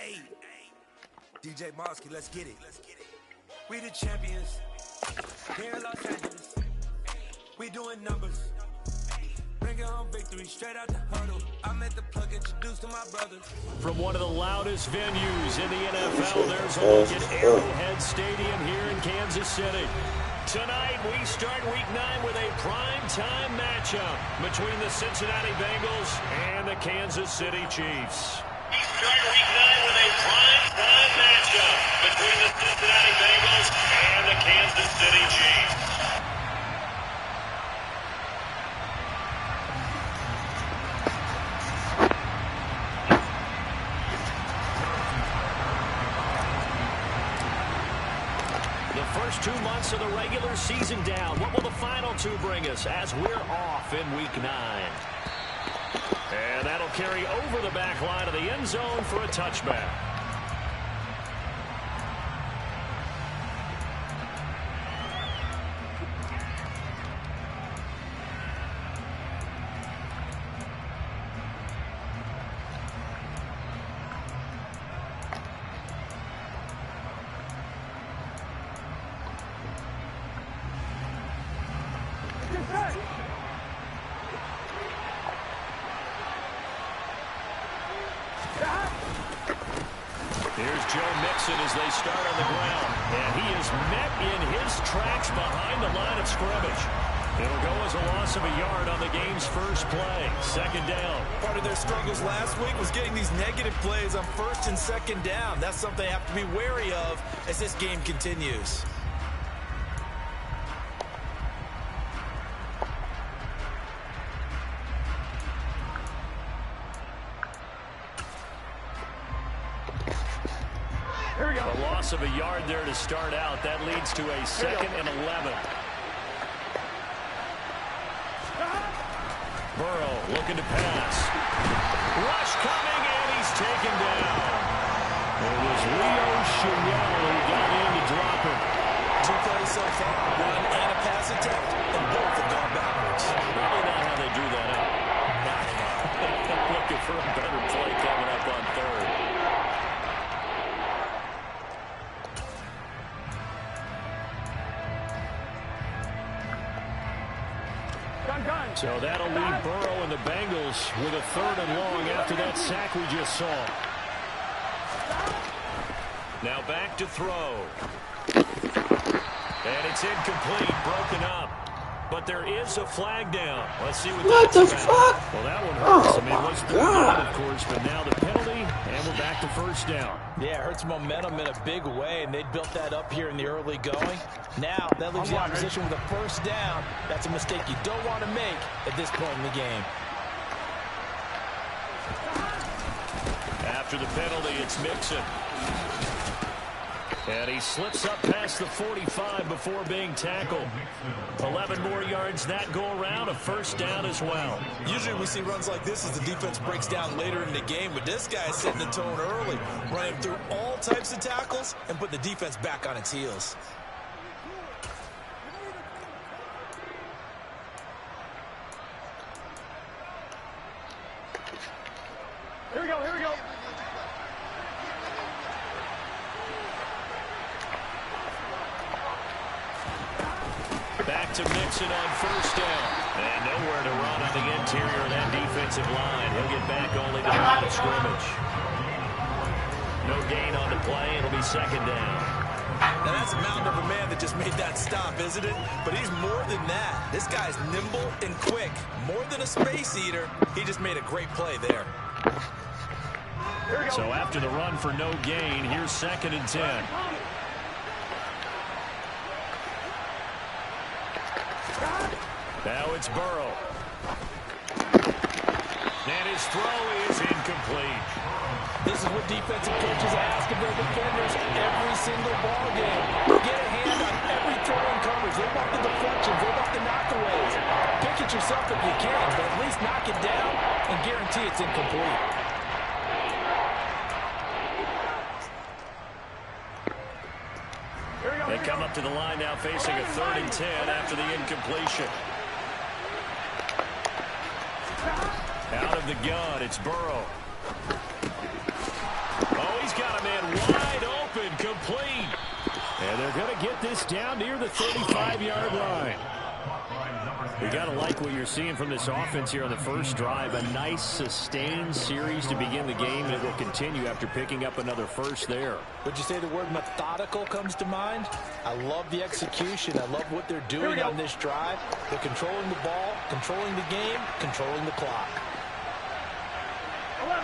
Hey, DJ Mosky, let's get it. We the champions. Here in Los Angeles. We doing numbers. Bringing home victory straight out the huddle. I'm at the plug introduced to my brothers. From one of the loudest venues in the NFL, there's a look at Arrowhead Stadium here in Kansas City. Tonight, we start Week 9 with a prime-time matchup between the Cincinnati Bengals and the Kansas City Chiefs. We start Week 9 with a prime-time matchup between the Cincinnati Bengals and the Kansas City Chiefs. The first 2 months of the regular season down. What will the final 2 bring us as we're off in Week 9? And that'll carry over the back line of the end zone for a touchback. Here's Joe Mixon as they start on the ground. And he is met in his tracks behind the line of scrimmage. It'll go as a loss of a yard on the game's first play. Second down. Part of their struggles last week was getting these negative plays on first and second down. That's something they have to be wary of as this game continues. A loss of a yard there to start out. That leads to a 2nd and 11. Burrow looking to pass. Rush coming, and he's taken down. It was Leo Chenal who got in to drop him. 2 plays so far, run and a pass attempt, and both have gone backwards. Probably not how they drew that up. Looking for a better play coming up on third. So that'll leave Burrow and the Bengals with a 3rd and long after that sack we just saw. Now back to throw. And it's incomplete, broken up. But there is a flag down. Let's see what the that's fuck? about. Well, that one hurts. Oh, I mean, it was 3rd down, of course, but now the penalty, and we're back to first down. Yeah, it hurts momentum in a big way, and they built that up here in the early going. Now, that leaves the opposition with a first down. That's a mistake you don't want to make at this point in the game. After the penalty, it's Mixon. And he slips up past the 45 before being tackled. 11 more yards that go around, a first down as well. Usually we see runs like this as the defense breaks down later in the game, but this guy is setting the tone early, running through all types of tackles and put the defense back on its heels. Here we go. Back to Mixon on first down. And nowhere to run on the interior of that defensive line. He'll get back only to the line of scrimmage. No gain on the play. It'll be 2nd down. Now that's a mountain of a man that just made that stop, isn't it? But he's more than that. This guy's nimble and quick. More than a space eater. He just made a great play there. So after the run for no gain, here's 2nd and 10. Now it's Burrow. And his throw is incomplete. This is what defensive coaches ask of their defenders every single ball game. Get a hand on every throw in coverage. They want the deflections. They want the knockaways. Pick it yourself if you can, but at least knock it down and guarantee it's incomplete. They come up to the line now facing a 3rd and 10 after the incompletion. Out of the gun, it's Burrow. Oh, he's got And they're going to get this down near the 35-yard line. We got to like what you're seeing from this offense here on the first drive. A nice sustained series to begin the game, and it will continue after picking up another first there. Would you say the word methodical comes to mind? I love the execution. I love what they're doing on this drive. They're controlling the ball, controlling the game, controlling the clock. 11.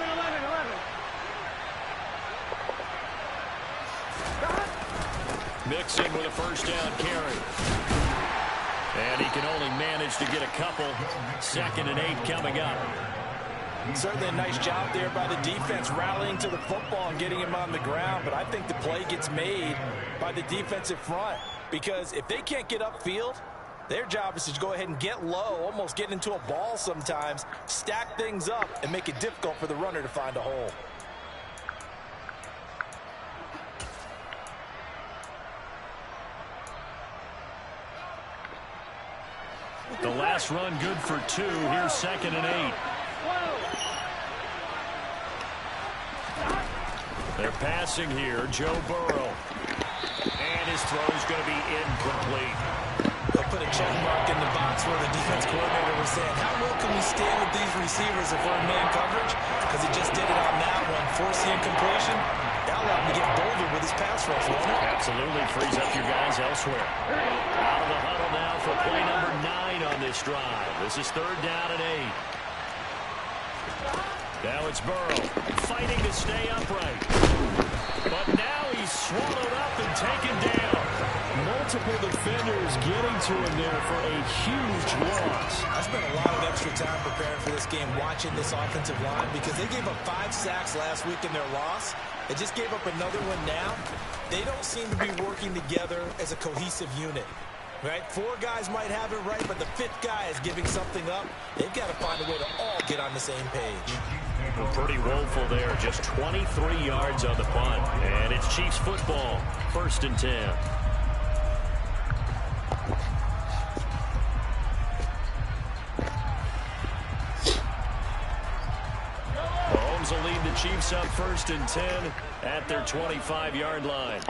Mixon with a first down carry. And he can only manage to get a couple. 2nd and 8 coming up. Certainly a nice job there by the defense rallying to the football and getting him on the ground. But I think the play gets made by the defensive front. Because if they can't get upfield, their job is to go ahead and get low, almost get into a ball sometimes, stack things up, and make it difficult for the runner to find a hole. The last run good for 2. Here's 2nd and 8. They're passing here. Joe Burrow. And his throw's going to be incomplete. They'll put a check mark in the box where the defense coordinator was saying, how well can we stand with these receivers if we're in man coverage? Because he just did it on that one, forcing incompletion. That'll allow him to get bolder with his pass rush, won't it? Absolutely frees up your guys elsewhere. Out of the huddle now for play number 9 on this drive. This is 3rd down and 8. Now it's Burrow fighting to stay upright. But now he's swallowed up and taken down. Multiple defenders getting to him there for a huge loss. I spent a lot of extra time preparing for this game watching this offensive line because they gave up 5 sacks last week in their loss. They just gave up another one now. They don't seem to be working together as a cohesive unit. Right? 4 guys might have it right, but the 5th guy is giving something up. They've got to find a way to all get on the same page. Well, pretty woeful there. Just 23 yards on the punt. And it's Chiefs football. 1st and 10. Mahomes will lead the Chiefs up 1st and 10 at their 25-yard line.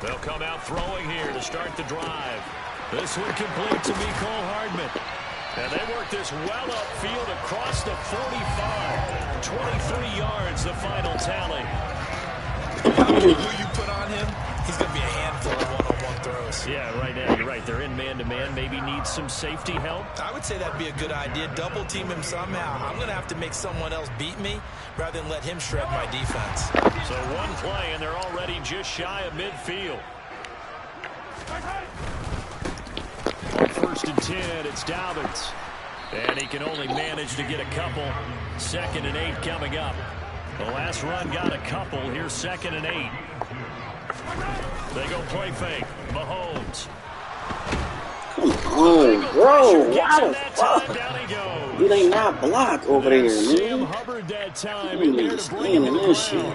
They'll come out throwing here to start the drive. This one complete to Mecole Hardman. And they work this well upfield across the 45. 23 yards, the final tally. Who you put on him, he's going to be a handful of one-on-one throws. Yeah, right now, you're right. They're in man-to-man. Maybe needs some safety help. I would say that'd be a good idea. Double team him somehow. I'm going to have to make someone else beat me rather than let him shred my defense. So one play, and they're already just shy of midfield. On 1st and 10, it's Dobbins. And he can only manage to get a couple. 2nd and 8 coming up. The last run got a couple. Here's 2nd and 8. They go play fake. Mahomes. Come on, bro. Why the fuck? You ain't not block over there, man. Sam Hubbard that time. You need to stand in this shit.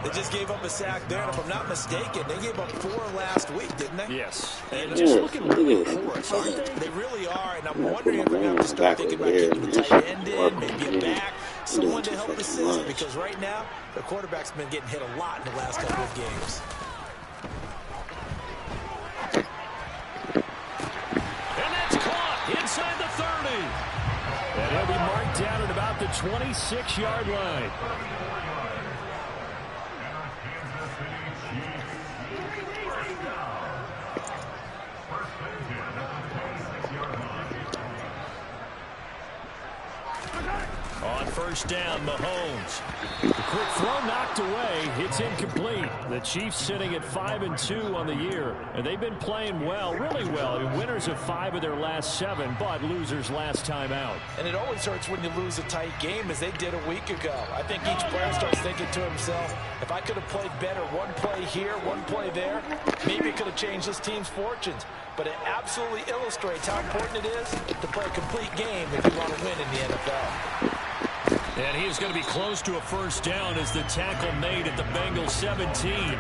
They just gave up a sack there, and if I'm not mistaken, they gave up 4 last week, didn't they? Yes. And Yeah, just looking look really at it. porous, aren't they? They really are, and I'm Yeah, wondering if put we're my going to have to start back thinking over about there, keeping the man. tight end in, Work maybe over a there. back, You someone doing to too help fucking assist, much. because right now, the quarterback's been getting hit a lot in the last couple of games. And that's caught inside the 30. And he'll be marked down at about the 26-yard line. On 1st down, Mahomes. The quick throw knocked away. It's incomplete. The Chiefs sitting at 5-2 on the year, and they've been playing well, really well. I mean, winners of 5 of their last 7, but losers last time out. And it always hurts when you lose a tight game, as they did a week ago. I think each player starts thinking to himself, if I could have played better one play here, one play there, maybe it could have changed this team's fortunes. But it absolutely illustrates how important it is to play a complete game if you want to win in the NFL. And he is going to be close to a 1st down as the tackle made at the Bengals 17.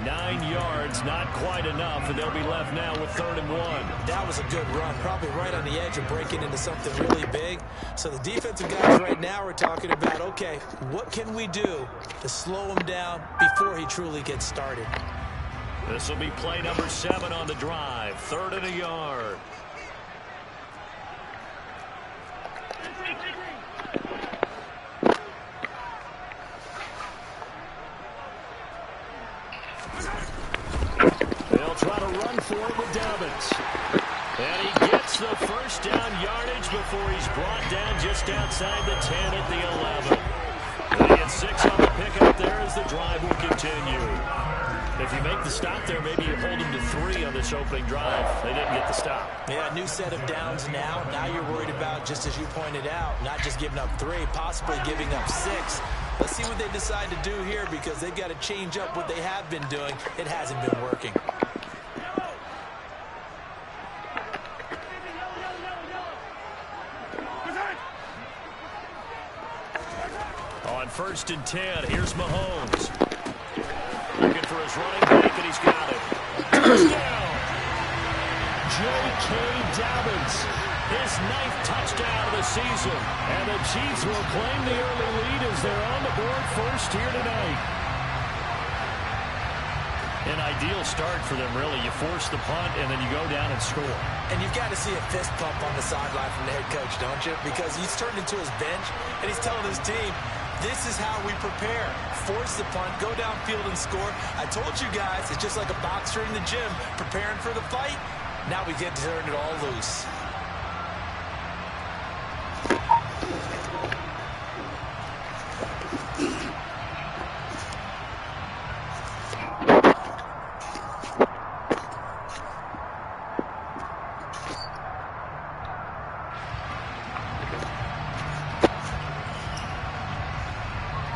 9 yards, not quite enough, and they'll be left now with 3rd and 1. That was a good run, probably right on the edge of breaking into something really big. So the defensive guys right now are talking about, okay, what can we do to slow him down before he truly gets started? This will be play number 7 on the drive, 3rd and a yard. They'll try to run for it with Dobbins. And he gets the first down yardage before he's brought down just outside the 10 at the 11. And he gets 6 on the pickup there as the drive will continue. If you make the stop there, maybe you hold them to 3 on this opening drive. They didn't get the stop. Yeah, new set of downs now. Now you're worried about, just as you pointed out, not just giving up 3, possibly giving up 6. Let's see what they decide to do here because they've got to change up what they have been doing. It hasn't been working. On 1st and 10, here's Mahomes. Looking for his running back, and he's got it. Touchdown! J.K. Dobbins, his 9th touchdown of the season. And the Chiefs will claim the early lead as they're on the board first here tonight. An ideal start for them, really. You force the punt, and then you go down and score. And you've got to see a fist pump on the sideline from the head coach, don't you? Because he's turned into his bench, and he's telling his team, this is how we prepare. Force the punt, go downfield and score. I told you guys, it's just like a boxer in the gym preparing for the fight. Now we get to turn it all loose.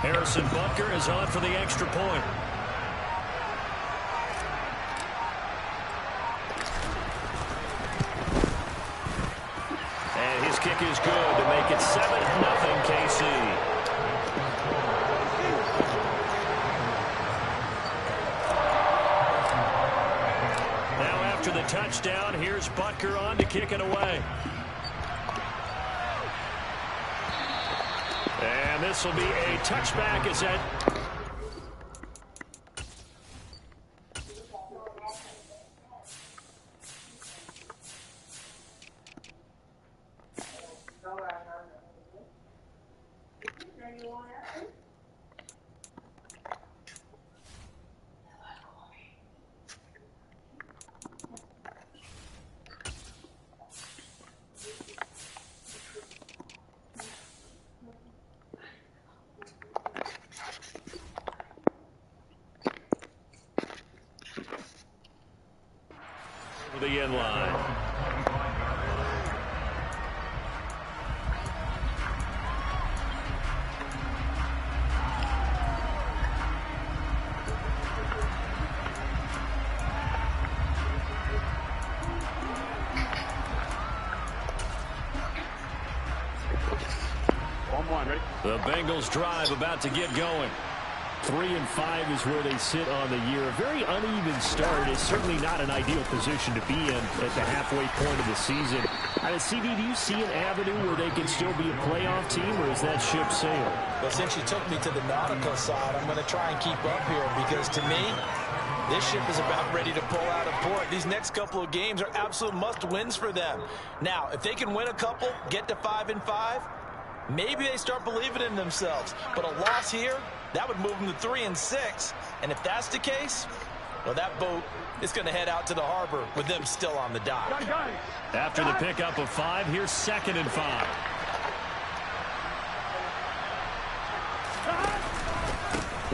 Harrison Butker is on for the extra point. And his kick is good to make it 7-0 KC. Now after the touchdown, here's Butker on to kick it away. And this will be a touchback as that. The end line. Ready? The Bengals drive about to get going. 3-5 is where they sit on the year. A very uneven start is certainly not an ideal position to be in at the halfway point of the season. CD, do you see an avenue where they can still be a playoff team, or is that ship sailed? Well, since you took me to the nautical side, I'm going to try and keep up here because to me, this ship is about ready to pull out of port. These next couple of games are absolute must-wins for them. Now, if they can win a couple, get to 5-5, maybe they start believing in themselves. But a loss here, that would move them to 3-6. And if that's the case, well, that boat is going to head out to the harbor with them still on the dock. After the pickup of 5, here's 2nd and 5.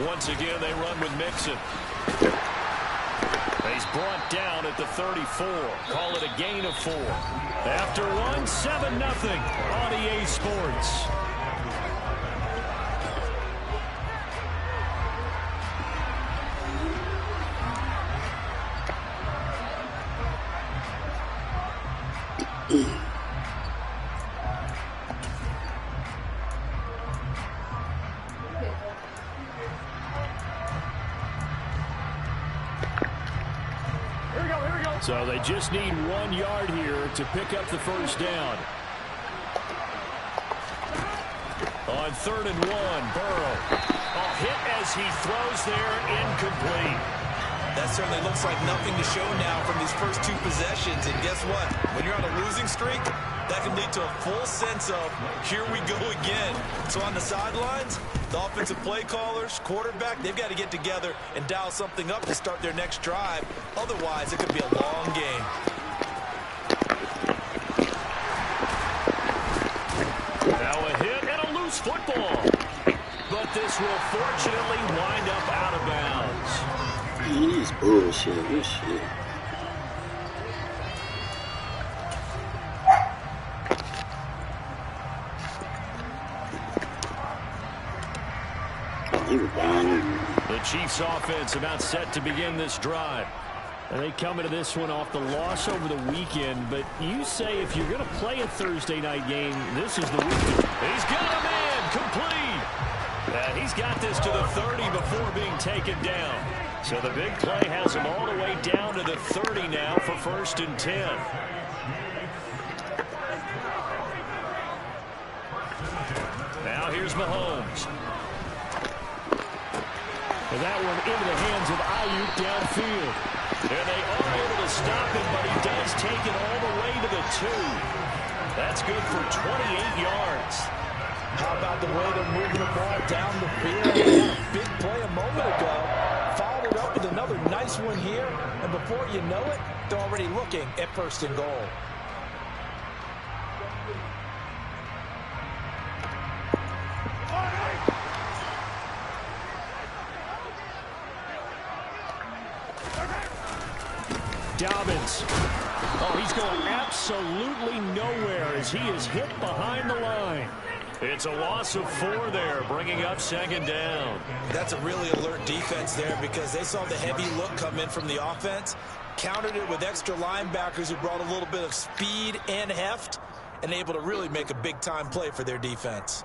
Once again, they run with Mixon. He's brought down at the 34. Call it a gain of 4. After 1, 7-0 on EA Sports. So they just need 1 yard here to pick up the first down. On 3rd and 1, Burrow. A hit as he throws there, incomplete. That certainly looks like nothing to show now from these first 2 possessions. And guess what? When you're on a losing streak, that can lead to a full sense of, here we go again. So on the sidelines, the offensive play callers, quarterback, they've got to get together and dial something up to start their next drive. Otherwise, it could be a long game. Now a hit and a loose football. But this will fortunately wind up out of bounds. This is bullshit. This shit. The Chiefs offense about set to begin this drive. And they come into this one off the loss over the weekend. But you say if you're going to play a Thursday night game, this is the weekend. He's got a man complete. He's got this to the 30 before being taken down. So the big play has him all the way down to the 30 now for 1st and 10. Now here's Mahomes. And that one into the hands of Ayuk downfield. And they are able to stop him, but he does take it all the way to the 2. That's good for 28 yards. How about the way they're moving the ball down the field? Big play a moment ago. Followed it up with another nice one here. And before you know it, they're already looking at 1st and goal. Dobbins. Oh, he's going absolutely nowhere as he is hit behind the line. It's a loss of 4 there, bringing up 2nd down. That's a really alert defense there because they saw the heavy look come in from the offense, countered it with extra linebackers who brought a little bit of speed and heft, and able to really make a big-time play for their defense.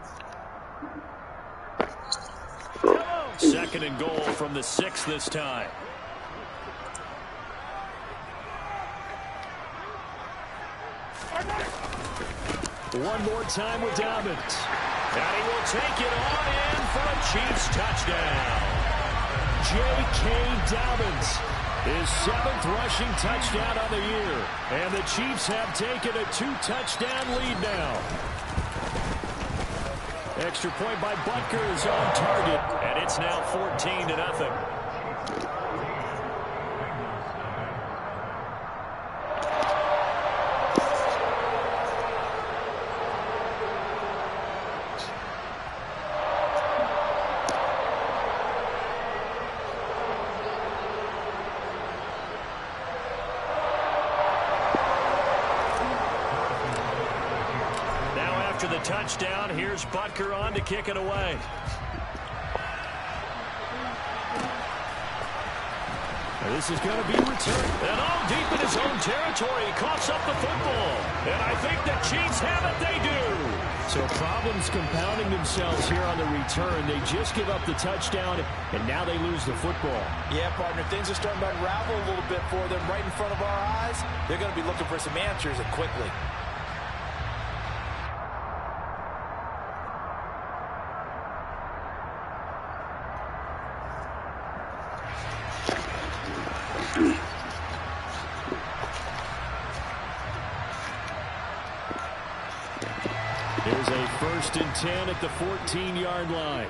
2nd and goal from the 6 this time. One more time with Dobbins. And he will take it on in for a Chiefs touchdown. J.K. Dobbins, his 7th rushing touchdown on the year. And the Chiefs have taken a 2-touchdown lead now. Extra point by Butker is on target. And it's now 14-0. After the touchdown, here's Butker on to kick it away. This is going to be returned. And all deep in his own territory, he coughs up the football. And I think the Chiefs have it. They do. So problems compounding themselves here on the return. They just give up the touchdown, and now they lose the football. Yeah, partner, things are starting to unravel a little bit for them right in front of our eyes. They're going to be looking for some answers and quickly. Here's a 1st and 10 at the 14-yard line.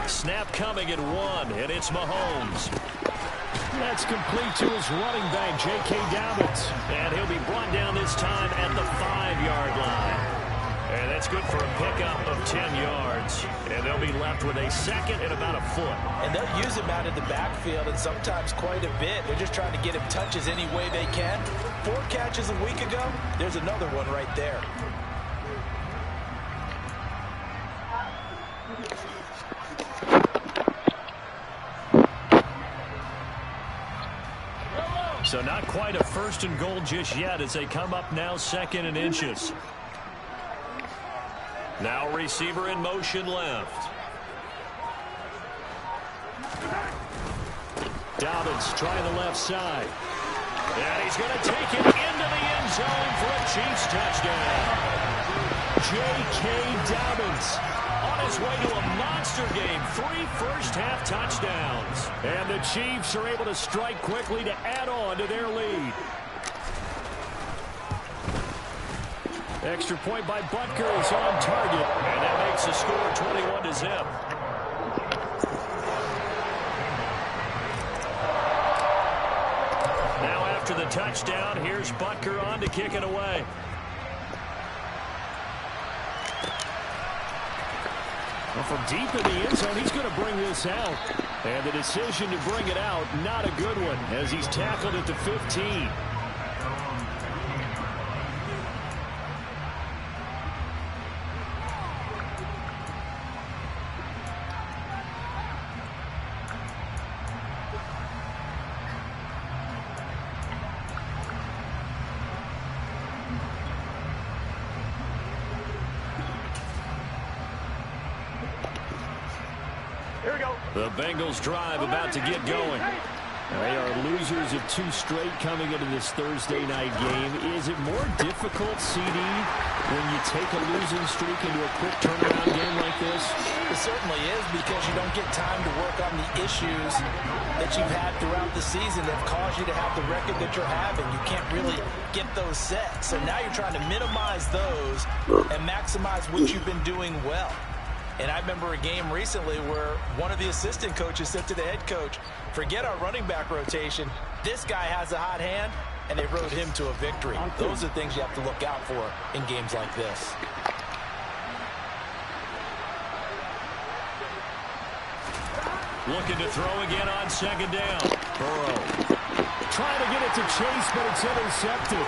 Snap coming at 1, and it's Mahomes. That's complete to his running back, J.K. Dobbins. And he'll be brought down this time at the 5-yard line. And that's good for a pickup of 10 yards. And they'll be left with a 2nd and about a foot. And they'll use him out in the backfield and sometimes quite a bit. They're just trying to get him touches any way they can. 4 catches a week ago. There's another one right there. So not quite a 1st and goal just yet as they come up now 2nd and inches. Now receiver in motion left. Dobbins trying the left side. And he's going to take it into the end zone for a Chiefs touchdown. J.K. Dobbins on his way to a monster game. 3 first-half touchdowns. And the Chiefs are able to strike quickly to add on to their lead. Extra point by Butker is on target. And that makes the score 21-0. Now after the touchdown, here's Butker on to kick it away. Well, from deep in the end zone, he's going to bring this out. And the decision to bring it out, not a good one, as he's tackled at the 15. The Bengals drive about to get going. They are losers of 2 straight coming into this Thursday night game. Is it more difficult, CD, when you take a losing streak into a quick turnaround game like this? It certainly is, because you don't get time to work on the issues that you've had throughout the season that have caused you to have the record that you're having. You can't really get those set. So now you're trying to minimize those and maximize what you've been doing well. And I remember a game recently where one of the assistant coaches said to the head coach, forget our running back rotation. This guy has a hot hand, and they rode him to a victory. Those are things you have to look out for in games like this. Looking to throw again on second down. Burrow trying to get it to Chase, but it's intercepted.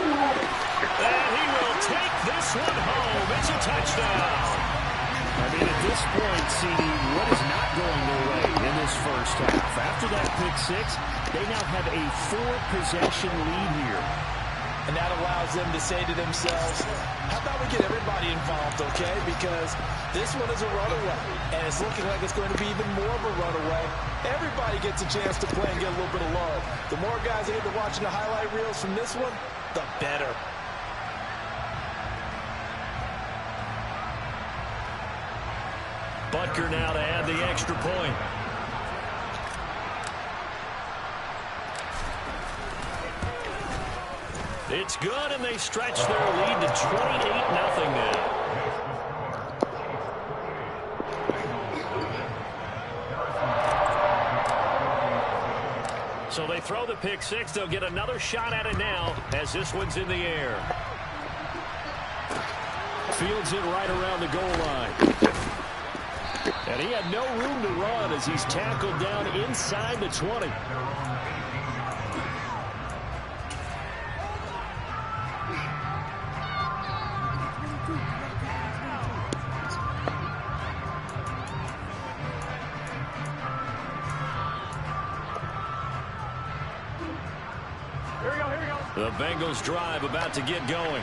And he will take this one home. It's a touchdown. I mean, at this point, CD, what is not going their way in this first half? After that pick 6, they now have a 4-possession lead here. And that allows them to say to themselves, how about we get everybody involved, okay? Because this one is a runaway, and it's looking like it's going to be even more of a runaway. Everybody gets a chance to play and get a little bit of love. The more guys that are watching the highlight reels from this one, the better. Butker now to add the extra point. It's good, and they stretch their lead to 28-0 now. So they throw the pick 6. They'll get another shot at it now as this one's in the air. Fields it right around the goal line. And he had no room to run as he's tackled down inside the 20. The Bengals drive about to get going.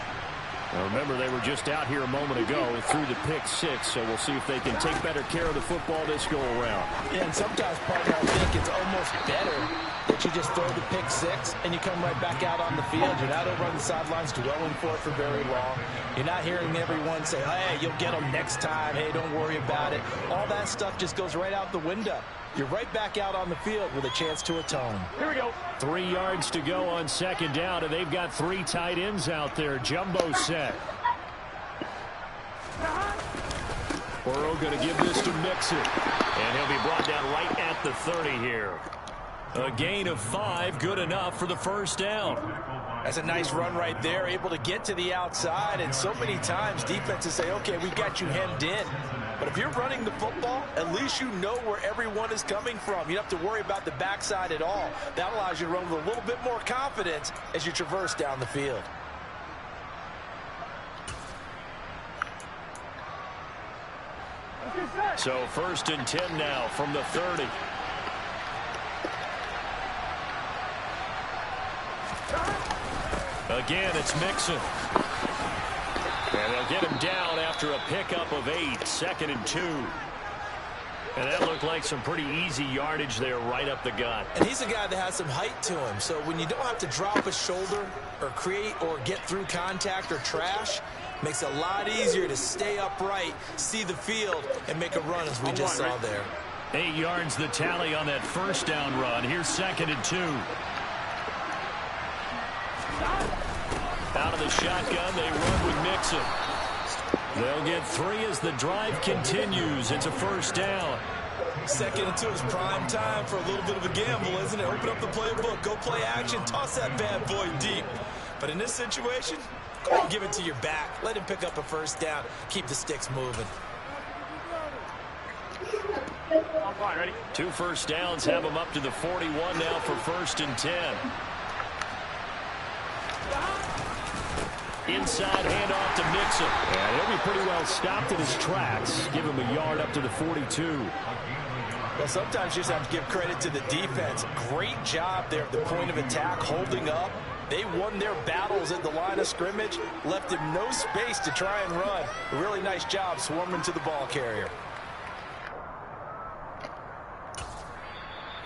Now remember, they were just out here a moment ago through the pick 6, so we'll see if they can take better care of the football this go-around. Yeah, and sometimes, partner, I think it's almost better that you just throw the pick 6 and you come right back out on the field. You're not over on the sidelines dwelling for it for very long. You're not hearing everyone say, hey, you'll get them next time. Hey, don't worry about it. All that stuff just goes right out the window. You're right back out on the field with a chance to atone. Here we go. 3 yards to go on second down, and they've got 3 tight ends out there. Jumbo set. Burrow going to give this to Mixon. And he'll be brought down right at the 30 here. A gain of 5, good enough for the first down. That's a nice run right there, able to get to the outside. And so many times defenses say, okay, we got you hemmed in. But if you're running the football, at least you know where everyone is coming from. You don't have to worry about the backside at all. That allows you to run with a little bit more confidence as you traverse down the field. So 1st and 10 now from the 30. Again, it's Mixon. And they'll get him down after a pickup of 8, 2nd and 2. And that looked like some pretty easy yardage there right up the gut. And he's a guy that has some height to him. So when you don't have to drop a shoulder or create or get through contact or trash, makes it a lot easier to stay upright, see the field, and make a run as we just saw there. 8 yards the tally on that first down run. Here's 2nd and 2. Out of the shotgun, they run with Mixon. They'll get 3 as the drive continues. It's a first down. 2nd and 2 is prime time for a little bit of a gamble, isn't it? Open up the playbook, go play action, toss that bad boy deep. But in this situation, go ahead and give it to your back. Let him pick up a first down. Keep the sticks moving. 2 first downs have them up to the 41 now for 1st and 10. Inside handoff to Mixon. And he'll be pretty well stopped in his tracks. Give him a yard up to the 42. Well, sometimes you just have to give credit to the defense. Great job there at the point of attack, holding up. They won their battles at the line of scrimmage, left him no space to try and run. A really nice job swarming to the ball carrier.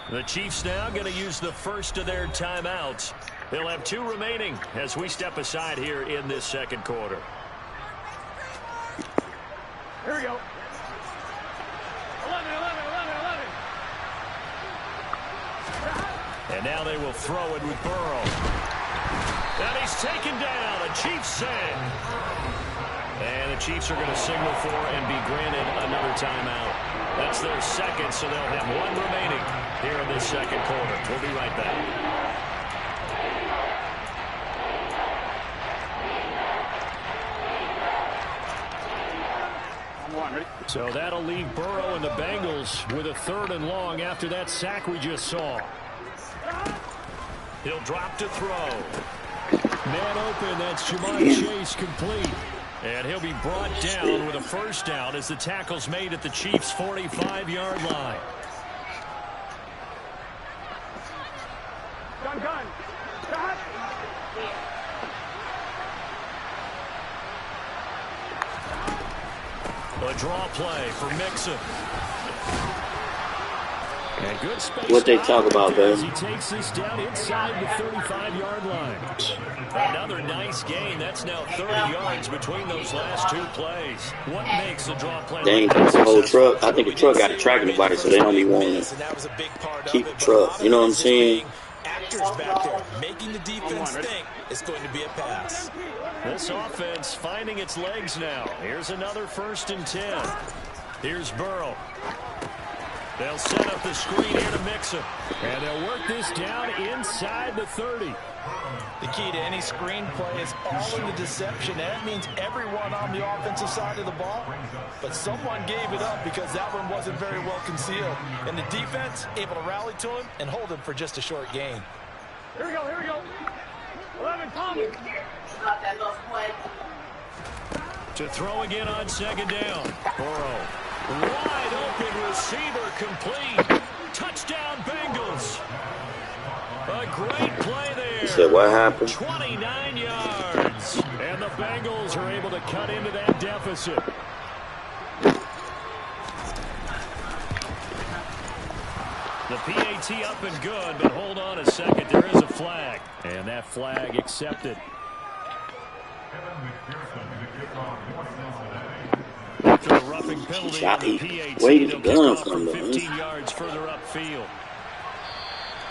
The Chiefs now going to use the first of their timeouts. They'll have 2 remaining as we step aside here in this second quarter. Here we go. 11. And now they will throw it with Burrow. And he's taken down. A Chiefs sack. And the Chiefs are going to signal for and be granted another timeout. That's their second, so they'll have 1 remaining here in this second quarter. We'll be right back. So that'll leave Burrow and the Bengals with a 3rd and long after that sack we just saw. He'll drop to throw. Man open, that's Jamar Chase complete. And he'll be brought down with a first down as the tackle's made at the Chiefs' 45-yard line. Gun. A draw play for Mixon. And good space. What they talk about, as man? he takes this down inside the 35-yard line. Another nice gain. That's now 30 yards between those last 2 plays. What makes a draw play? They ain't the whole truck. I think the truck got a tracking device, so they don't be wanting to keep the truck. You know what I'm saying? Actors back there making the defense think it's going to be a pass. This offense finding its legs now. Here's another 1st and 10. Here's Burrow. They'll set up the screen here to Mixon. And they'll work this down inside the 30. The key to any screenplay is all in the deception. That means everyone on the offensive side of the ball. But someone gave it up because that one wasn't very well concealed. And the defense able to rally to him and hold him for just a short gain. Here we go. 11, Tommy. To throw again on 2nd down. Burrow. Wide open receiver complete. Touchdown Bengals. A great play there. So what happened? 29 yards. And the Bengals are able to cut into that deficit. The PAT up and good, but hold on a second. There is a flag. And that flag accepted. After a roughing penalty, the PAT waiting will to kick gun off from from them. 15 yards further upfield.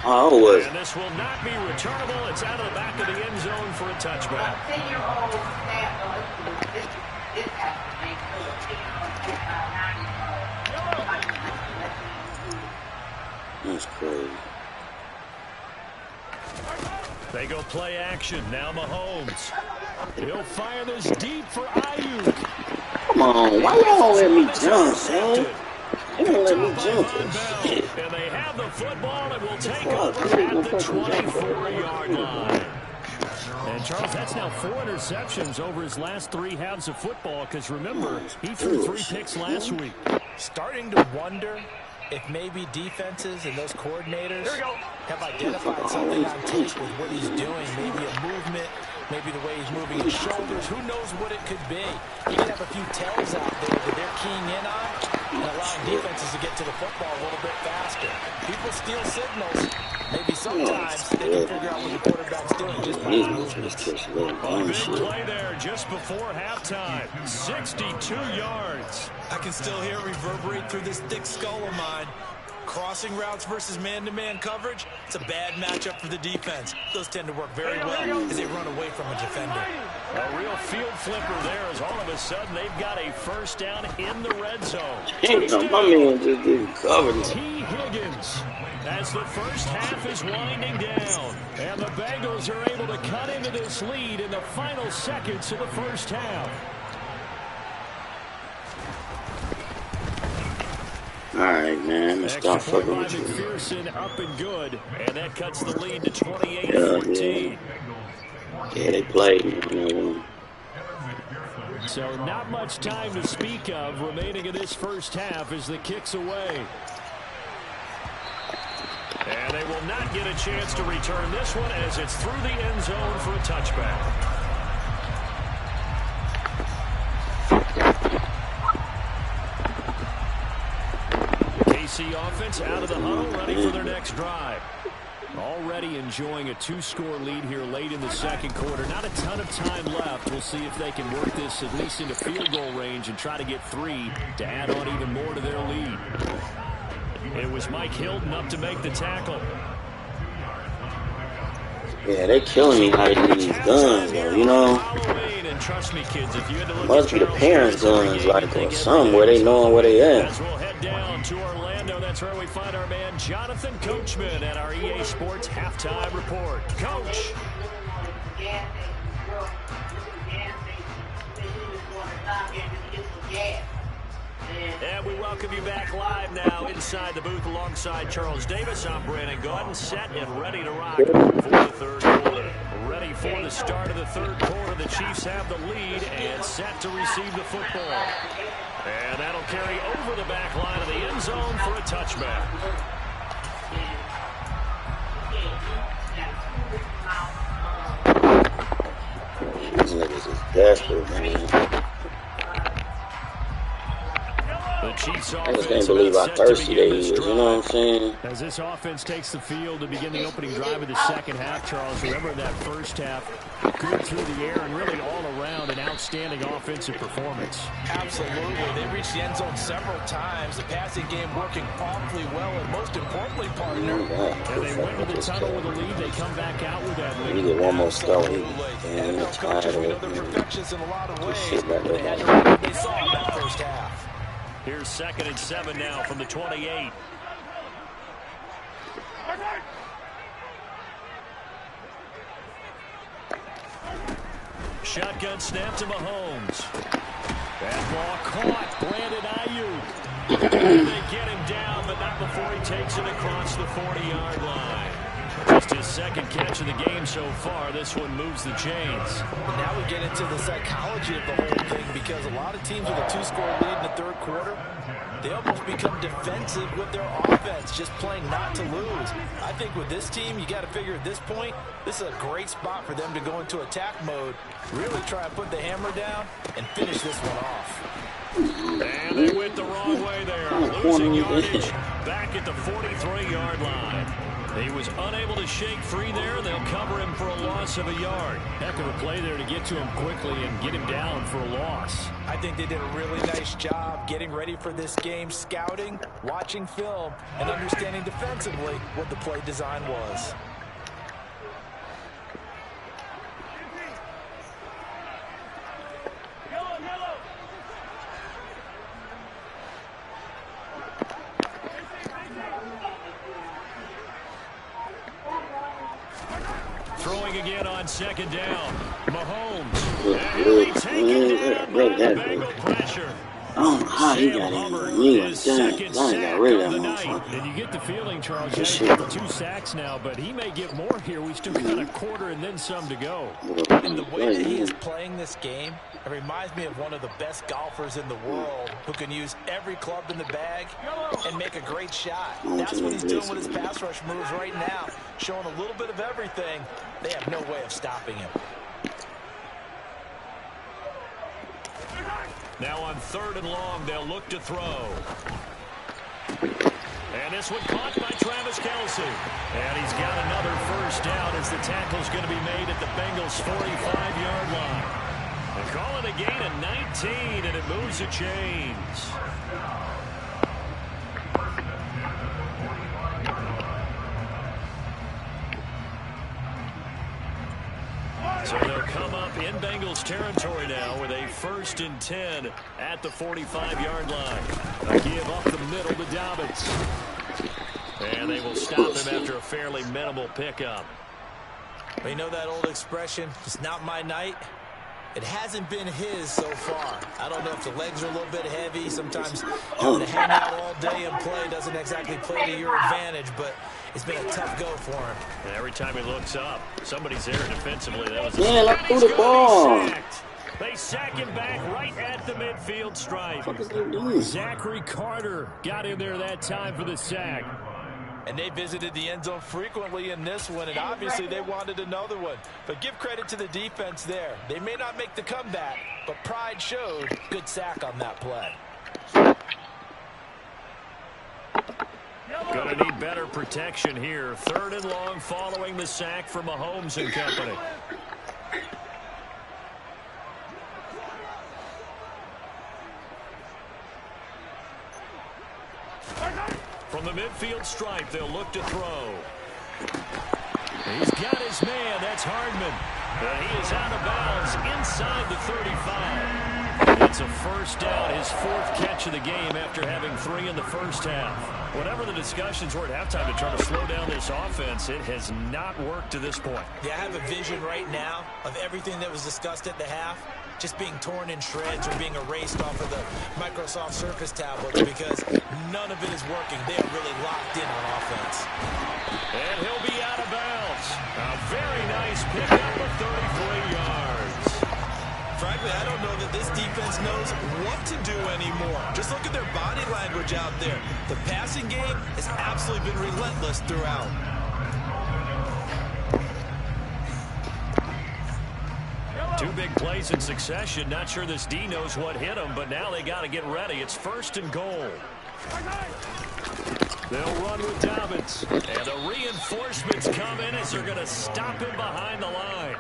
Oh, was And this will not be returnable. It's out of the back of the end zone for a touchback. that's crazy. They go play action. Now Mahomes. He'll fire this deep for Ayuk. Come on, why y'all don't let me jump, man? They don't let me jump this shit. And they have the football and will take over at the 24-yard line. And Charles, that's now 4 interceptions over his last 3 halves of football. Because remember, he threw 3 picks last week. Starting to wonder if maybe defenses and those coordinators have identified something on tape with what he's doing. Maybe a movement, Maybe the way he's moving his shoulders. Who knows what it could be? He could have a few tells out there that they're keying in on and allowing defenses to get to the football a little bit faster. People steal signals. Maybe sometimes they can figure out what the quarterback's doing just by his movements. A big play there just before halftime. 62 yards. I can still hear it reverberate through this thick skull of mine. Crossing routes versus man-to-man coverage, it's a bad matchup for the defense. Those tend to work very well as they run away from a defender. A real field flipper there as all of a sudden they've got a first down in the red zone. Damn, my man just didn't cover it. T. Higgins as the first half is winding down. And the Bengals are able to cut into this lead in the final seconds of the first half. Alright, man, let's stop fucking with you. McPherson up and good, and that cuts the lead to 28-14. Yeah, they played. So not much time to speak of remaining in this first half as the kick's away. And they will not get a chance to return this one as it's through the end zone for a touchback. KC offense out of the huddle, ready for their next drive. Already enjoying a 2-score lead here late in the second quarter. Not a ton of time left. We'll see if they can work this at least into field goal range and try to get 3 to add on even more to their lead. It was Mike Hilton up to make the tackle. Yeah, they killing me hiding these guns, though, you know? And trust me, kids, if you had to look must be the parents' guns, like, or something where they knowing where they at. As we'll head down to Orlando, that's where we find our man Jonathan Coachman at our EA Sports Halftime Report. Coach. And we welcome you back live now inside the booth alongside Charles Davis. I'm Brandon Gordon, set and ready to rock for the third quarter. Ready for the start of the third quarter. The Chiefs have the lead and set to receive the football. And that'll carry over the back line of the end zone for a touchback. These niggas is desperate, man. The Chiefs I just can't believe how thirsty they is, you know what I'm saying? As this offense takes the field to begin the opening drive of the second half, Charles, remember that first half, good through the air and really all around an outstanding offensive performance. Absolutely. They reached the end zone several times. The passing game working awfully well, and most importantly, partner. And they went to the tunnel with a lead. They come back out with that lead. We get one more star. And NFL coaches, we know they're perfectionists in a lot of ways. They had to do what they saw in that first half. Here's 2nd and 7 now from the 28. Shotgun snap to Mahomes. That ball caught. Brandon Ayuk. And they get him down, but not before he takes it across the 40-yard line. Just his second catch of the game so far. This one moves the chains. Now we get into the psychology of the whole thing, because a lot of teams with a 2-score lead in the third quarter, they almost become defensive with their offense, just playing not to lose. I think with this team, you got to figure at this point, this is a great spot for them to go into attack mode, really try to put the hammer down and finish this one off. And they went the wrong way there, losing yardage back at the 43-yard line. He was unable to shake free there, and they'll cover him for a loss of a yard. Heck of a play there to get to him quickly and get him down for a loss. I think they did a really nice job getting ready for this game, scouting, watching film, and understanding defensively what the play design was. Throwing again on 2nd down. Mahomes. And he'll be taken down by the Bengal pressure. I don't know how he got in. He was done. Got rid of him. And you get the feeling, Charles, he's got 2 sacks now, but he may get more here. We still got a quarter and then some to go. And the way that he is playing this game, it reminds me of one of the best golfers in the world who can use every club in the bag and make a great shot. That's what he's doing with his pass rush moves right now, showing a little bit of everything. They have no way of stopping him. Now on 3rd and long, they'll look to throw. And this one caught by Travis Kelce. And he's got another first down as the tackle's going to be made at the Bengals' 45-yard line. They call it a gain of 19, and it moves the chains. So they'll come up in Bengals territory now with a 1st and 10 at the 45-yard line. A give up the middle to Dobbins. And they will stop him after a fairly minimal pickup. Well, you know that old expression, it's not my night? It hasn't been his so far. I don't know if the legs are a little bit heavy. Sometimes having to hang out all day and play doesn't exactly play to your advantage, but it's been a tough go for him. And every time he looks up, somebody's there defensively. That was let's do the ball. They sack him back right at the midfield stripe. What is he doing? Zachary Carter got in there that time for the sack. And they visited the end zone frequently in this one, and obviously they wanted another one. But give credit to the defense there. They may not make the comeback, but pride showed. Good sack on that play. Going to need better protection here. 3rd and long following the sack from Mahomes and company. From the midfield stripe, they'll look to throw. He's got his man. That's Hardman. He is out of bounds inside the 35. It's a first down, his 4th catch of the game after having 3 in the first half. Whatever the discussions were at halftime to try to slow down this offense, it has not worked to this point. Yeah, I have a vision right now of everything that was discussed at the half just being torn in shreds or being erased off of the Microsoft Surface tablets because none of it is working. They are really locked in on offense. And he'll be out of bounds. A very nice pickup of 33 yards. Frankly, I don't know that this defense knows what to do anymore. Just look at their body language out there. The passing game has absolutely been relentless throughout. Two big plays in succession. Not sure this D knows what hit him, but now they got to get ready. It's 1st and goal. They'll run with Dobbins. And the reinforcements come in as they're going to stop him behind the line.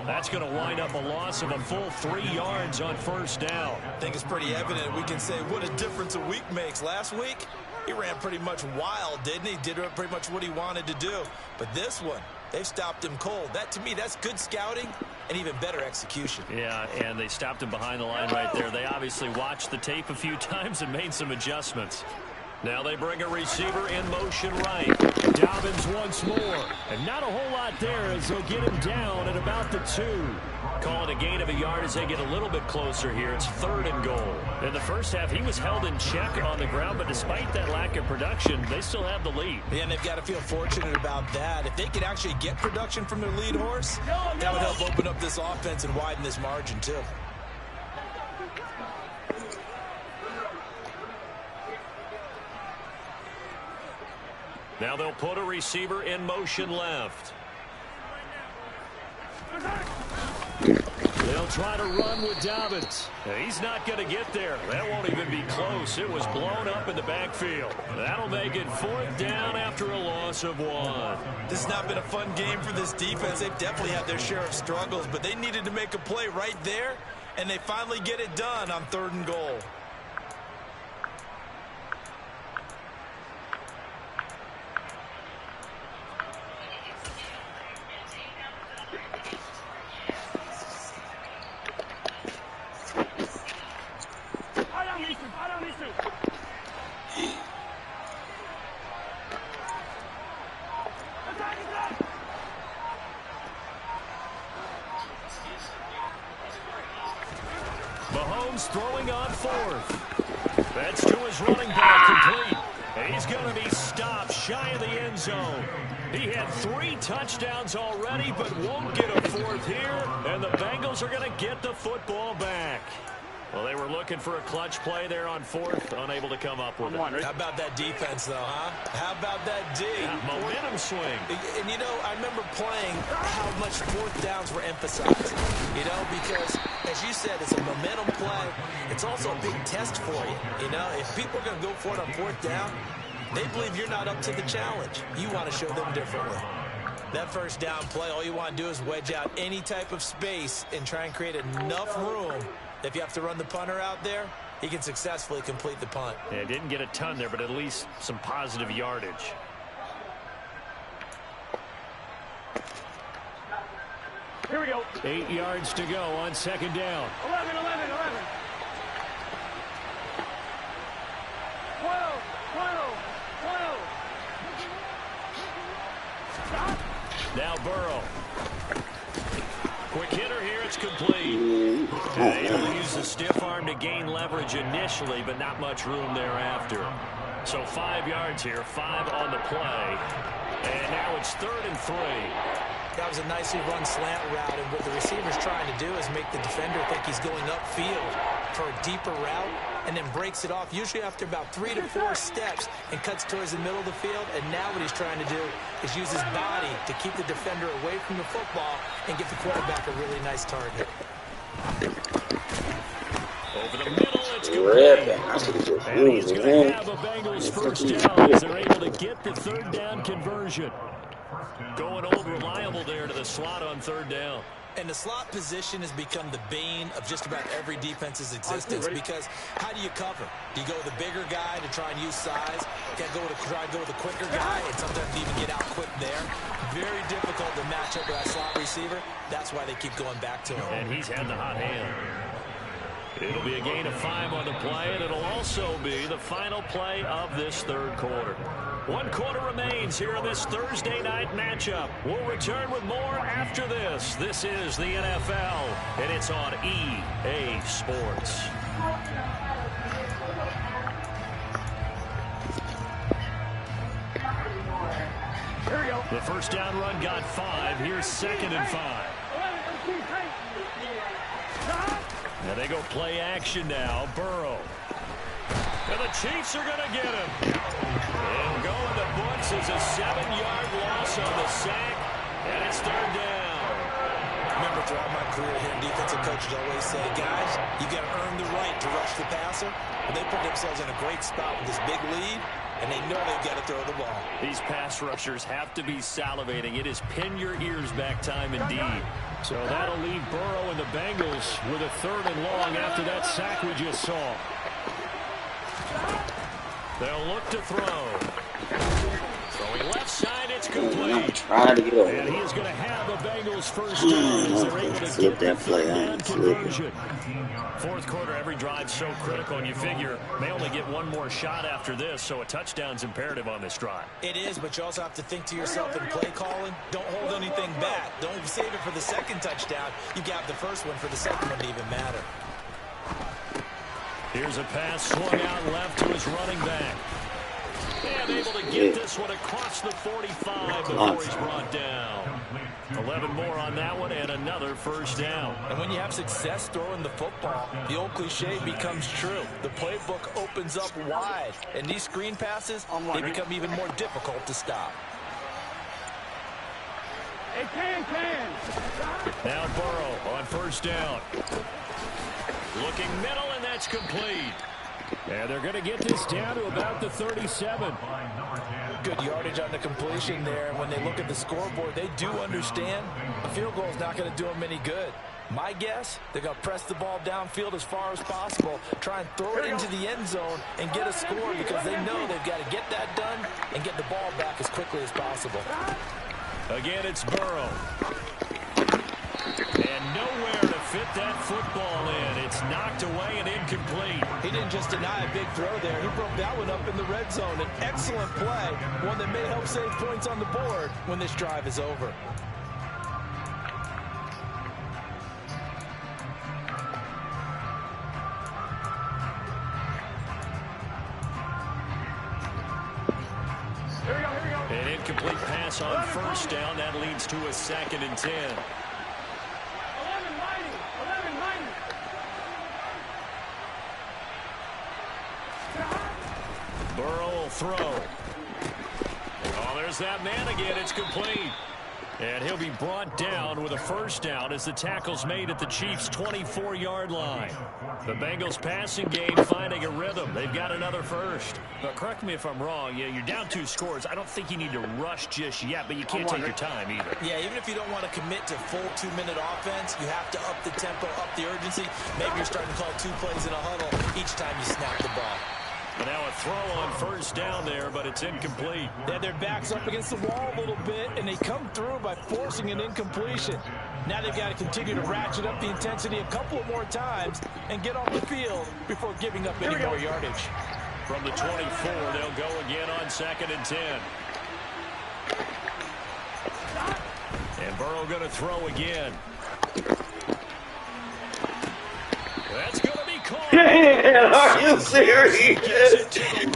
That's going to wind up a loss of a full 3 yards on 1st down. I think it's pretty evident. We can say what a difference a week makes. Last week, he ran pretty much wild, didn't he? Did pretty much what he wanted to do. But this one, they've stopped him cold. That, to me, that's good scouting and even better execution. Yeah, and they stopped him behind the line right there. They obviously watched the tape a few times and made some adjustments. Now they bring a receiver in motion right. Dobbins once more. And not a whole lot there as they'll get him down at about the 2. Call it a gain of a yard as they get a little bit closer here. It's 3rd and goal. In the first half, he was held in check on the ground, but despite that lack of production, they still have the lead. Yeah, and they've got to feel fortunate about that. If they could actually get production from their lead horse, that would help open up this offense and widen this margin too. Now they'll put a receiver in motion left. They'll try to run with Dobbins. He's not going to get there. That won't even be close. It was blown up in the backfield. That'll make it 4th down after a loss of 1. This has not been a fun game for this defense. They've definitely had their share of struggles, but they needed to make a play right there, and they finally get it done on 3rd and goal. Mahomes throwing on 4th. That's to his running back, complete. And he's going to be stopped shy of the end zone. He had 3 touchdowns already, but won't get a 4th here. And the Bengals are going to get the football back. Well, they were looking for a clutch play there on 4th, unable to come up with it. How about that defense, though, huh? How about that D? Yeah, momentum swing. And, you know, I remember playing how much 4th downs were emphasized, you know, because As you said, it's a momentum play. It's also a big test for you. You know, if people are going to go for it on 4th down, they believe you're not up to the challenge. You want to show them differently. That 1st down play, all you want to do is wedge out any type of space and try and create enough room. If you have to run the punter out there, he can successfully complete the punt. Yeah, didn't get a ton there, but at least some positive yardage. Here we go. 8 yards to go on 2nd down. 11, 11, 11. 12, 12, 12. Stop. Now Burrow. Quick hitter here, it's complete. And able to use the stiff arm to gain leverage initially, but not much room thereafter. So 5 yards here, 5 on the play. And now it's 3rd and 3. That was a nicely run slant route, and what the receiver's trying to do is make the defender think he's going upfield for a deeper route, and then breaks it off, usually after about 3 to 4 steps, and cuts towards the middle of the field. And now what he's trying to do is use his body to keep the defender away from the football and get the quarterback a really nice target. Over the middle, it's complete. And he's going to have a Bengals 1st down as they're able to get the 3rd down conversion. Going old reliable there to the slot on 3rd down. And the slot position has become the bane of just about every defense's existence, because how do you cover? Do you go with a bigger guy to try and use size? You got to try and go with a quicker guy and sometimes even get out quick there. Very difficult to match up with that slot receiver. That's why they keep going back to him. And he's had the hot hand. It'll be a gain of 5 on the play, and it'll also be the final play of this 3rd quarter. 1 quarter remains here in this Thursday night matchup. We'll return with more after this. This is the NFL, and it's on EA Sports. Here we go. The 1st down run got 5. Here's 2nd and 5. Now they go play action now. Burrow. And the Chiefs are going to get him. And going to books is a 7-yard loss on the sack. And it's 3rd down. Remember, throughout my career here, defensive coaches always say, guys, you got to earn the right to rush the passer. But they put themselves in a great spot with this big lead, and they know they've got to throw the ball. These pass rushers have to be salivating. It is pin your ears back time indeed. So that'll leave Burrow and the Bengals with a 3rd and long after that sack we just saw. They'll look to throw. Throwing left side, it's complete. And he is going to have the Bengals 1st down as they're able to get that play on conversion. 4th quarter, every drive so critical, and you figure may only get 1 more shot after this, so a touchdown's imperative on this drive. It is, but you also have to think to yourself in play calling, don't hold anything back. Don't save it for the 2nd touchdown. You got the 1st one for the 2nd one to even matter. Here's a pass swung out left to his running back. And able to get this one across the 45 before he's brought down. 11 more on that one and another 1st down. And when you have success throwing the football, the old cliche becomes true. The playbook opens up wide, and these screen passes, they become even more difficult to stop. It can. Now Burrow on 1st down. Looking middle, and that's complete. And they're going to get this down to about the 37. Good yardage on the completion there. When they look at the scoreboard, they do understand a field goal is not going to do them any good. My guess, they're going to press the ball downfield as far as possible, try and throw it into the end zone and get a score, because they know they've got to get that done and get the ball back as quickly as possible. Again, it's Burrow. And nowhere to fit that football in. It's knocked away and incomplete. He didn't just deny a big throw there. He broke that one up in the red zone. An excellent play, one that may help save points on the board when this drive is over. Here we go. An incomplete pass on 1st down. That leads to a 2nd and 10. 11 mighty. Burrow will throw. Oh, there's that man again. It's complete. And he'll be brought down with a first down as the tackle's made at the Chiefs' 24-yard line. The Bengals passing game finding a rhythm. They've got another first. But correct me if I'm wrong. Yeah, you're down 2 scores. I don't think you need to rush just yet, but you can't take your time either. Yeah, even if you don't want to commit to full 2-minute offense, you have to up the tempo, up the urgency. Maybe you're starting to call 2 plays in a huddle each time you snap the ball. And now a throw on first down there, but it's incomplete. Yeah, their back's up against the wall a little bit, and they come through by forcing an incompletion. Now they've got to continue to ratchet up the intensity a couple of more times and get off the field before giving up any more yardage. From the 24, they'll go again on 2nd and 10. And Burrow going to throw again. That's going to be caught. Man, are you serious?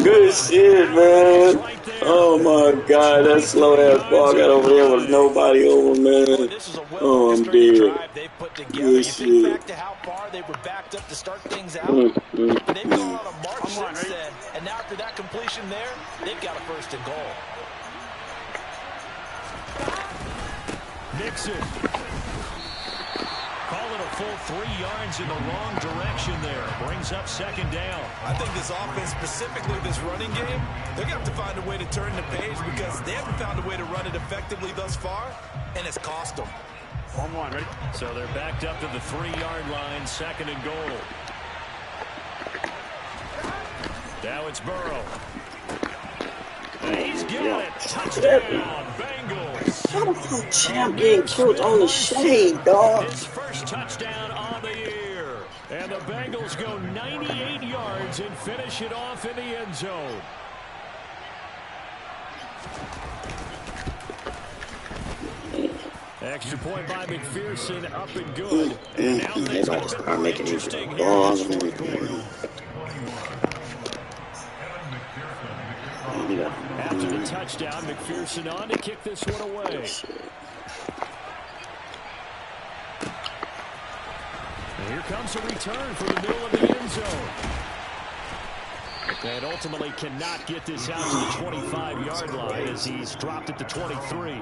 Good shit, man. Oh my God, that slow ass ball got over there with nobody over, man. Oh, I'm dead. Good shit. Back to how far they were backed up to start things out. They've been on a march since then, and now after that completion there, they've got a 1st and goal. Nixon. Call it a full 3 yards in the wrong direction there. Brings up 2nd down. I think this offense, specifically this running game, they're going to have to find a way to turn the page because they haven't found a way to run it effectively thus far, and it's cost them. Ready? So they're backed up to the 3-yard line, 2nd and goal. Now it's Burrow. He's got it. Touchdown, Bengals. How the fuck champ getting killed on the shade, dog? His first touchdown on the year. And the Bengals go 98 yards and finish it off in the end zone. Extra point by McPherson, up and good. And now they about to start making these balls and everything. After the touchdown, McPherson on to kick this one away. And here comes a return from the middle of the end zone. And ultimately cannot get this out to the 25-yard line as he's dropped at the 23.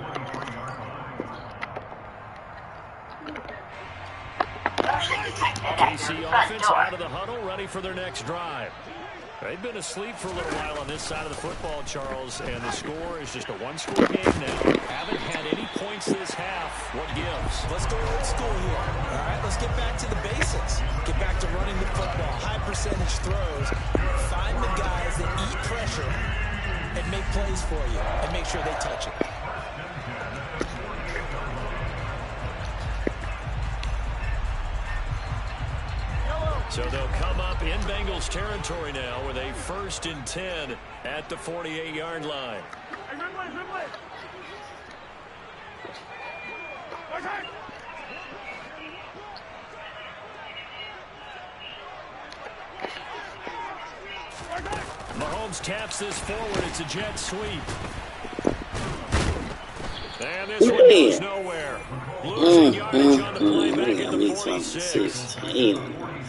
KC offense out of the huddle, ready for their next drive. They've been asleep for a little while on this side of the football, Charles, and the score is just a 1-score game now. Haven't had any points this half. What gives? Let's go old school here. All right, let's get back to the basics. Get back to running the football, high percentage throws. Find the guys that eat pressure and make plays for you and make sure they touch it. So they'll come up in Bengals territory now with a 1st and 10 at the 48-yard line. Mahomes taps this forward. It's a jet sweep. And this one goes nowhere. Losing yardage on the play back at the 46.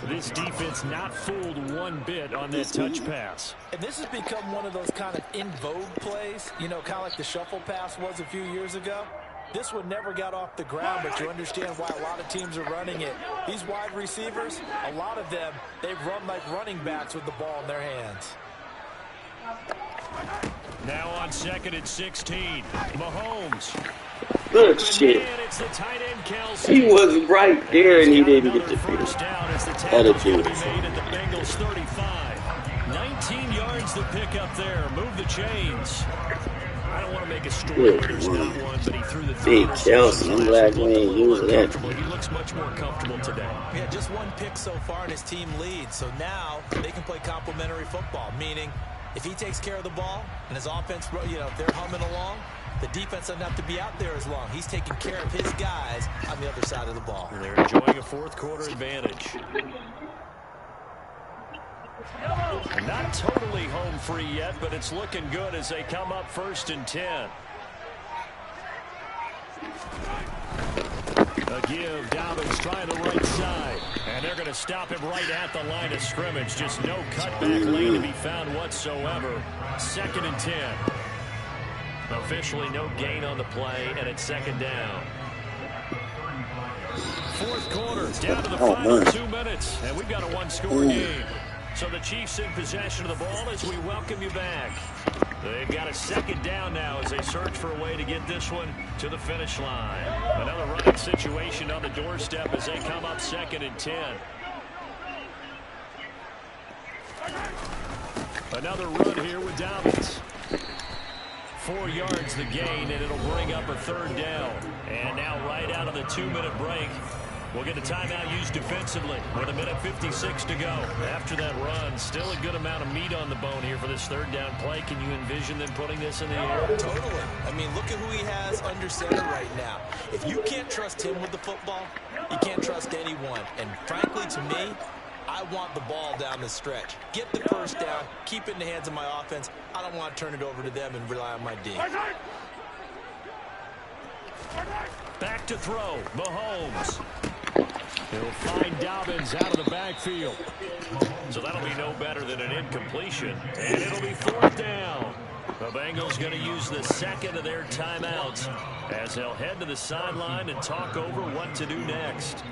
This defense not fooled one bit on that touch pass. And this has become one of those kind of in vogue plays, you know, kind of like the shuffle pass was a few years ago. This one never got off the ground, but you understand why a lot of teams are running it. These wide receivers, a lot of them, they run like running backs with the ball in their hands. Now on 2nd and 16, Mahomes. Good shit. It's the tight end, Kelsey. He was right there and he didn't get the first down as the tackle made at the Bengals 35. 19 yards to pick up there. Move the chains. I don't want to make a story where there's not one, but he threw the big Kelsey. I'm glad we ain't using that. He looks much more comfortable today. Yeah, just 1 pick so far and his team leads. So now they can play complementary football, meaning if he takes care of the ball and his offense, you know, if they're humming along, the defense doesn't have to be out there as long. He's taking care of his guys on the other side of the ball. They're enjoying a 4th quarter advantage. Not totally home free yet, but it's looking good as they come up 1st and 10. A give, Dobbins trying the right side. And they're going to stop him right at the line of scrimmage. Just no cutback lane to be found whatsoever. 2nd and 10. Officially no gain on the play, and it's second down. Fourth quarter, down to the final 2 minutes, and we've got a one-score game. So the Chiefs in possession of the ball as we welcome you back. They've got a second down now as they search for a way to get this one to the finish line. Another running situation on the doorstep as they come up 2nd and 10. Another run here with Dobbins. 4 yards the gain, and it'll bring up a third down. And now right out of the 2-minute break, we'll get a timeout used defensively with 1:56 to go. After that run, still a good amount of meat on the bone here for this third down play. Can you envision them putting this in the air? Totally. I mean, look at who he has under center right now. If you can't trust him with the football, you can't trust anyone. And frankly, to me, I want the ball down the stretch. Get the first down, keep it in the hands of my offense. I don't want to turn it over to them and rely on my D. Back to throw, Mahomes. He'll find Dobbins out of the backfield. So that'll be no better than an incompletion. And it'll be fourth down. The Bengals going to use the second of their timeouts as they'll head to the sideline and talk over what to do next.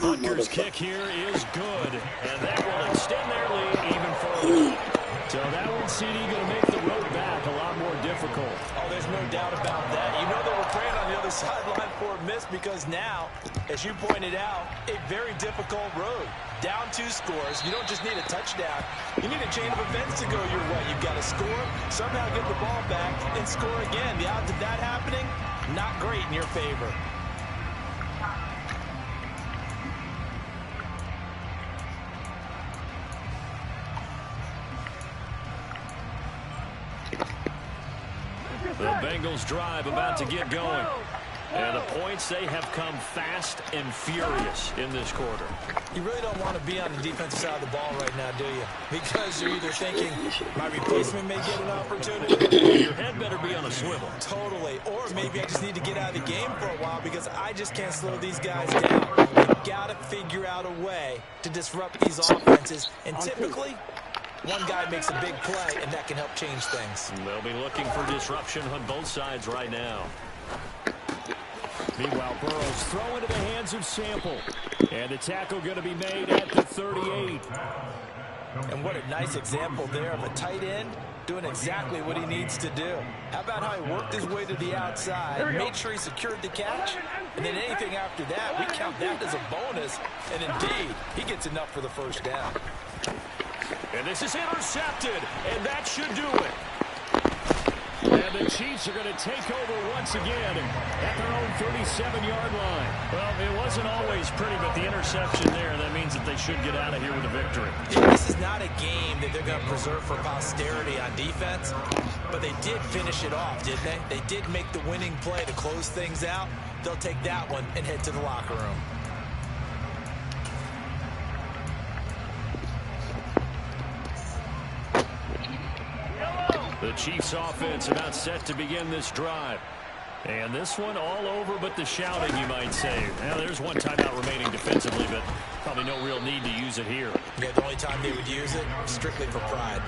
Bucker's kick here is good, and that will extend their lead even further. So that one, CD, going to make the road back a lot more difficult. Oh, there's no doubt about that. You know they were praying on the other sideline for a miss because now, as you pointed out, a very difficult road. Down 2 scores. You don't just need a touchdown. You need a chain of events to go your way. You've got to score, somehow get the ball back, and score again. The odds of that happening, not great in your favor. The Bengals drive about to get going. And the points, they have come fast and furious in this quarter. You really don't want to be on the defensive side of the ball right now, do you? Because you're either thinking, my replacement may get an opportunity. Your head better be on a swivel. Totally. Or maybe I just need to get out of the game for a while because I just can't slow these guys down. You've got to figure out a way to disrupt these offenses. And typically, one guy makes a big play, and that can help change things. They'll be looking for disruption on both sides right now. Meanwhile, Burrow's throw into the hands of Sample. And the tackle going to be made at the 38. And what a nice example there of a tight end doing exactly what he needs to do. How about how he worked his way to the outside, made sure he secured the catch, and then anything after that, we count that as a bonus. And indeed, he gets enough for the first down. And this is intercepted, and that should do it. And the Chiefs are going to take over once again at their own 37-yard line. Well, it wasn't always pretty, but the interception there, that means that they should get out of here with a victory. Yeah, this is not a game that they're going to preserve for posterity on defense, but they did finish it off, didn't they? They did make the winning play to close things out. They'll take that one and head to the locker room. The Chiefs offense about set to begin this drive. And this one all over but the shouting, you might say. Now, there's one timeout remaining defensively, but probably no real need to use it here. Yeah, the only time they would use it, strictly for pride.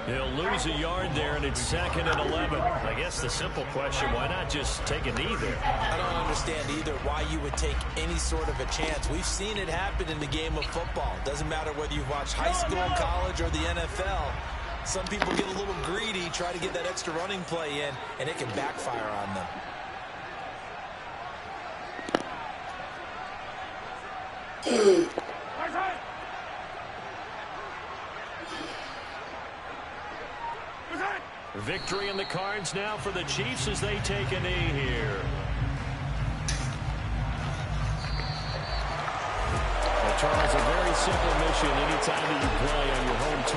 They'll lose a yard there, and it's 2nd and 11. I guess the simple question, why not just take a knee there? I don't understand either why you would take any sort of a chance. We've seen it happen in the game of football. Doesn't matter whether you've watched high school, college, or the NFL. Some people get a little greedy, try to get that extra running play in, and it can backfire on them. Victory in the cards now for the Chiefs as they take a knee here. Well, Charles, a very simple mission anytime that you play on your home turf.